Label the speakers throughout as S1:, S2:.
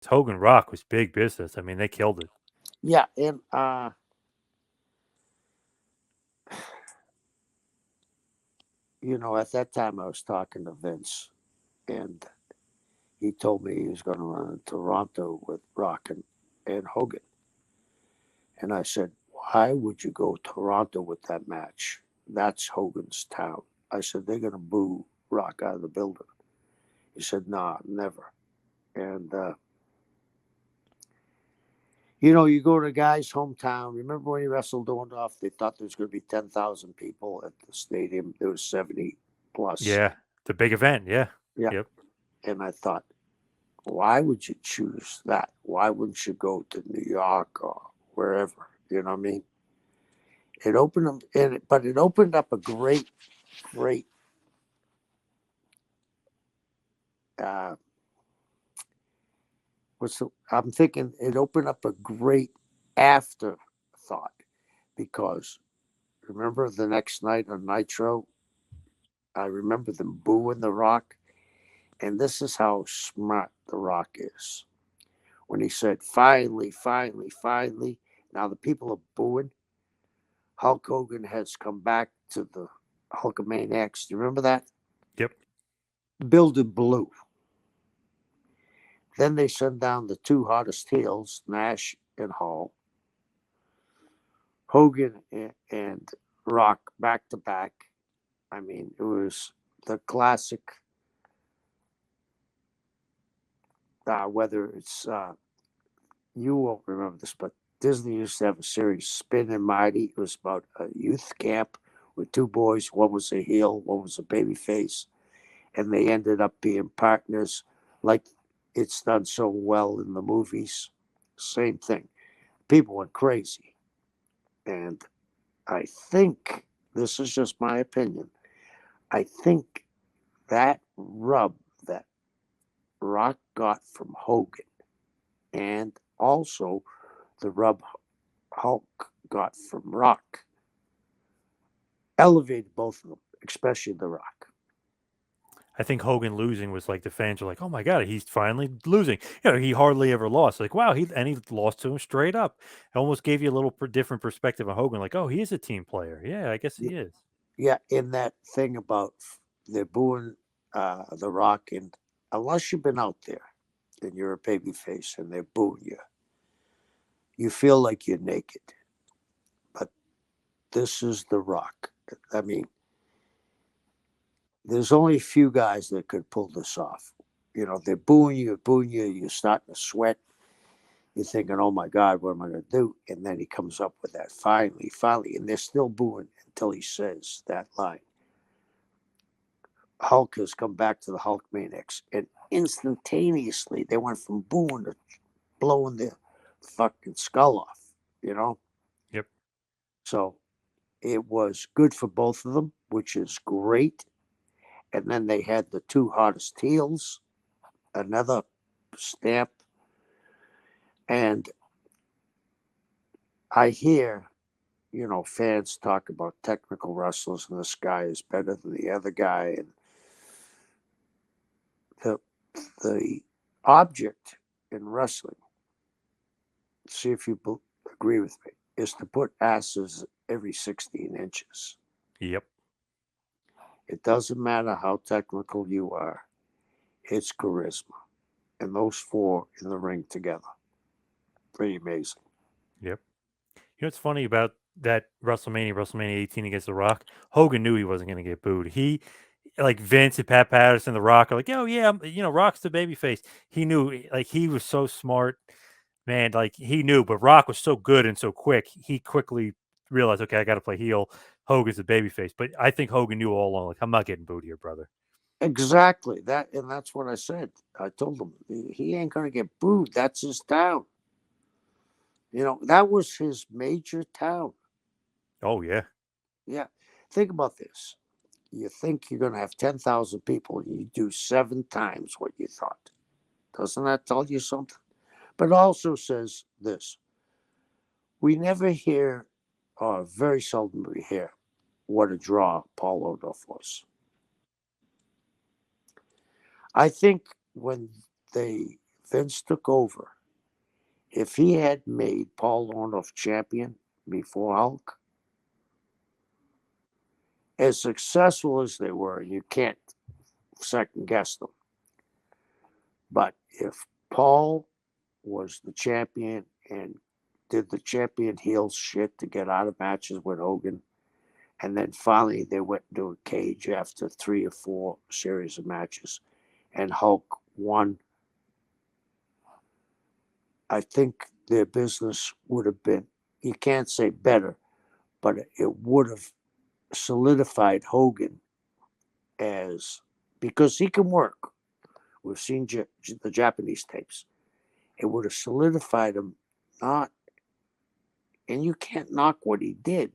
S1: Hogan Rock was big business. I mean, they killed it.
S2: Yeah, and at that time I was talking to Vince, and he told me he was going to run in Toronto with Rock and Hogan. And I said, why would you go Toronto with that match? That's Hogan's town. I said, they're going to boo Rock out of the building. He said, nah, never. And, you go to a guy's hometown. Remember when he wrestled Orndorff? They thought there was going to be 10,000 people at the stadium. There was 70 plus.
S1: Yeah, the big event. Yeah,
S2: Yeah.
S1: yep.
S2: And I thought, why would you choose that? Why wouldn't you go to New York or wherever? You know what I mean? It opened them, but it opened up a great. Uh, I'm thinking it opened up a great afterthought because remember the next night on Nitro, I remember them booing The Rock, and this is how smart The Rock is. When he said, "Finally, finally, finally," now the people are booing. Hulk Hogan has come back to the Hulkamaniacs. Do you remember that?
S1: Yep.
S2: Building blue. Then they send down the two hottest heels, Nash and Hall. Hogan and Rock back to back. I mean, it was the classic. Whether it's you won't remember this, but Disney used to have a series, Spin and Mighty. It was about a youth camp with two boys. One was a heel, one was a baby face, and they ended up being partners, like it's done so well in the movies. Same thing. People went crazy, and I think this is just my opinion. I think that rub that Rock got from Hogan, and also the rub Hulk got from Rock, elevated both of them, especially The Rock.
S1: I think Hogan losing was like the fans were like, "Oh my god, he's finally losing." He hardly ever lost. Like, wow, he lost to him straight up. It almost gave you a little different perspective on Hogan. Like, oh, he is a team player. Yeah, I guess he is.
S2: Yeah, in that thing about they're booing The Rock, and unless you've been out there and you're a baby face and they're booing you, you feel like you're naked. But this is The Rock. I mean, there's only a few guys that could pull this off. They're booing you, you're starting to sweat. You're thinking, oh my God, what am I going to do? And then he comes up with that finally, finally, and they're still booing until he says that line. Hulk has come back to the Hulkmaniacs, and instantaneously they went from booing to blowing their fucking skull off, you know?
S1: Yep.
S2: So it was good for both of them, which is great. And then they had the two hottest heels, another stamp. And I hear, fans talk about technical wrestlers and this guy is better than the other guy. And the, the object in wrestling, see if you agree with me, is to put asses every 16 inches.
S1: Yep.
S2: It doesn't matter how technical you are, it's charisma. And those four in the ring together, pretty amazing.
S1: Yep. What's funny about that WrestleMania 18 against The Rock? Hogan knew he wasn't going to get booed. He, like Vince and Pat Patterson, The Rock are like, oh yeah, Rock's the babyface. He knew, like he was so smart, man. Like he knew, but Rock was so good and so quick. He quickly realized, okay, I got to play heel. Hogan's the babyface, but I think Hogan knew all along, like I'm not getting booed here, brother.
S2: Exactly. And that's what I said. I told him he ain't gonna get booed. That's his town. That was his major town.
S1: Oh yeah,
S2: Yeah. Think about this. You think you're gonna have 10,000 people, and you do 7 times what you thought. Doesn't that tell you something? But it also says this: we never hear, or very seldom we hear, what a draw Paul Orndorff was. I think when they Vince took over, if he had made Paul Orndorff champion before Hulk, as successful as they were, you can't second guess them. But if Paul was the champion and did the champion heel shit to get out of matches with Hogan, and then finally they went into a cage after 3 or 4 series of matches, and Hulk won, I think their business would have been, you can't say better, but it would have solidified Hogan as, because he can work. We've seen the Japanese tapes. It would have solidified him, not, and you can't knock what he did,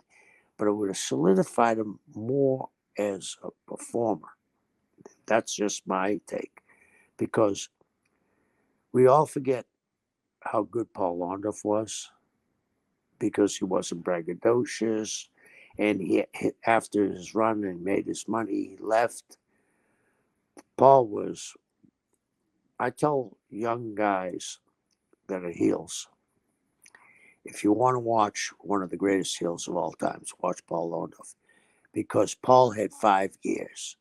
S2: but it would have solidified him more as a performer. That's just my take, because we all forget how good Paul Orndorff was, because he wasn't braggadocious, and he, after his run and made his money, he left. Paul was, I tell young guys that are heels, if you want to watch one of the greatest heels of all times, watch Paul Orndorff, because Paul had 5 years.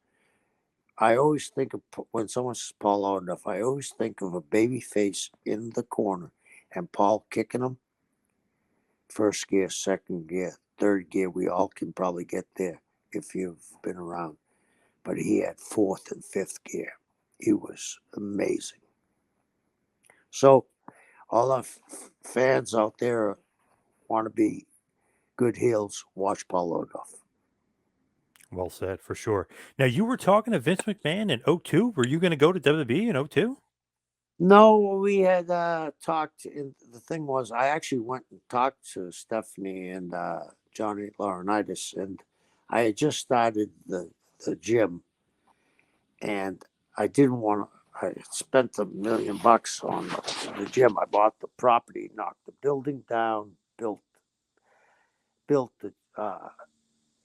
S2: I always think of, when someone says Paul Orndorff, I always think of a baby face in the corner and Paul kicking him. First gear, second gear, third gear, we all can probably get there if you've been around. But he had fourth and fifth gear. He was amazing. So all our fans out there want to be good heels, watch Paul Orndorff.
S1: Well said, for sure. Now, you were talking to Vince McMahon in '02. Were you going to go to WWE in '02?
S2: No, we had talked, and the thing was, I actually went and talked to Stephanie and Johnny Laurinaitis, and I had just started the gym, and I didn't want to. I spent $1 million on the gym. I bought the property, knocked the building down, built the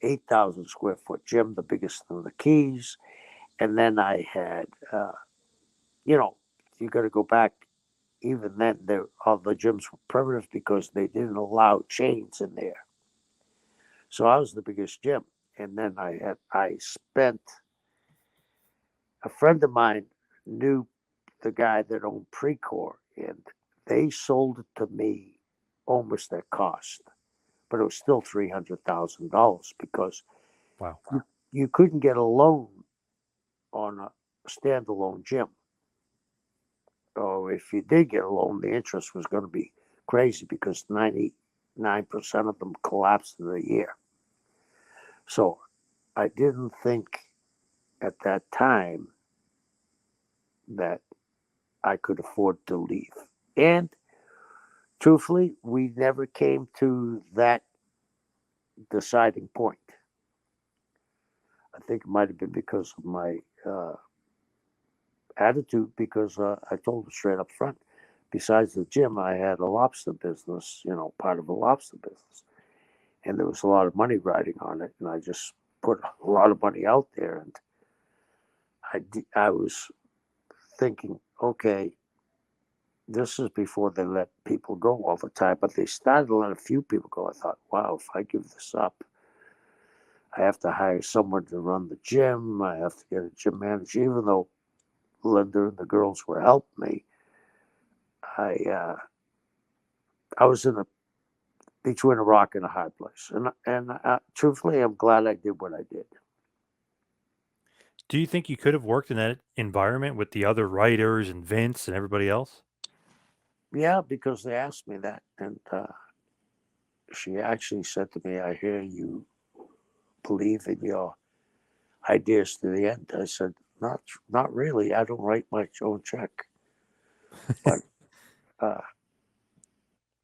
S2: 8,000 square foot gym, the biggest in the Keys, and then I had, you know, you got to go back. Even then, all the gyms were primitive because they didn't allow chains in there. So I was the biggest gym, and then I spent, a friend of mine knew the guy that owned Precor, and they sold it to me almost at cost, but it was still $300,000 because
S1: Wow.
S2: you couldn't get a loan on a standalone gym. Or if you did get a loan, the interest was going to be crazy because 99% of them collapsed in a year. So I didn't think at that time that I could afford to leave. And truthfully, we never came to that deciding point. I think it might have been because of my attitude, because I told them straight up front, besides the gym, I had a lobster business, part of a lobster business. And there was a lot of money riding on it. And I just put a lot of money out there. And I was thinking, okay, this is before they let people go all the time, but they started to let a few people go. I thought, wow, if I give this up, I have to hire someone to run the gym. I have to get a gym manager, even though Linda and the girls were helping me. I was between a rock and a hard place, and truthfully, I'm glad I did what I did.
S1: Do you think you could have worked in that environment with the other writers and Vince and everybody else?
S2: Yeah, because they asked me that, and she actually said to me, "I hear you believe in your ideas to the end." I said, "Not really. I don't write my own check, but uh,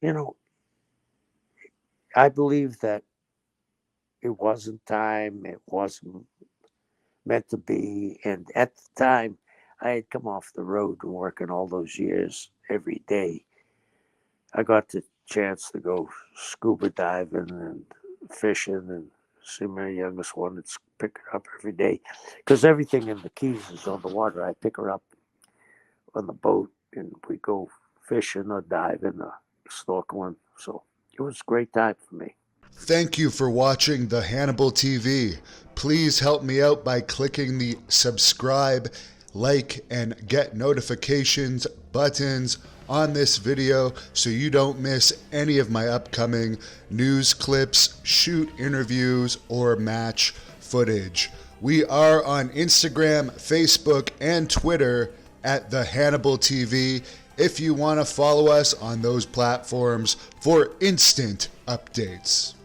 S2: you know, I believe that it wasn't time. It wasn't meant to be. And at the time, I had come off the road and working all those years every day. I got the chance to go scuba diving and fishing and see my youngest one that's pick her up every day because everything in the Keys is on the water. I pick her up on the boat and we go fishing or diving or snorkeling. So it was a great time for me.
S3: Thank you for watching the Hannibal TV. Please help me out by clicking the subscribe, like, and get notifications buttons on this video so you don't miss any of my upcoming news clips, shoot interviews, or match footage. We are on Instagram, Facebook, and Twitter at the Hannibal TV if you want to follow us on those platforms for instant updates.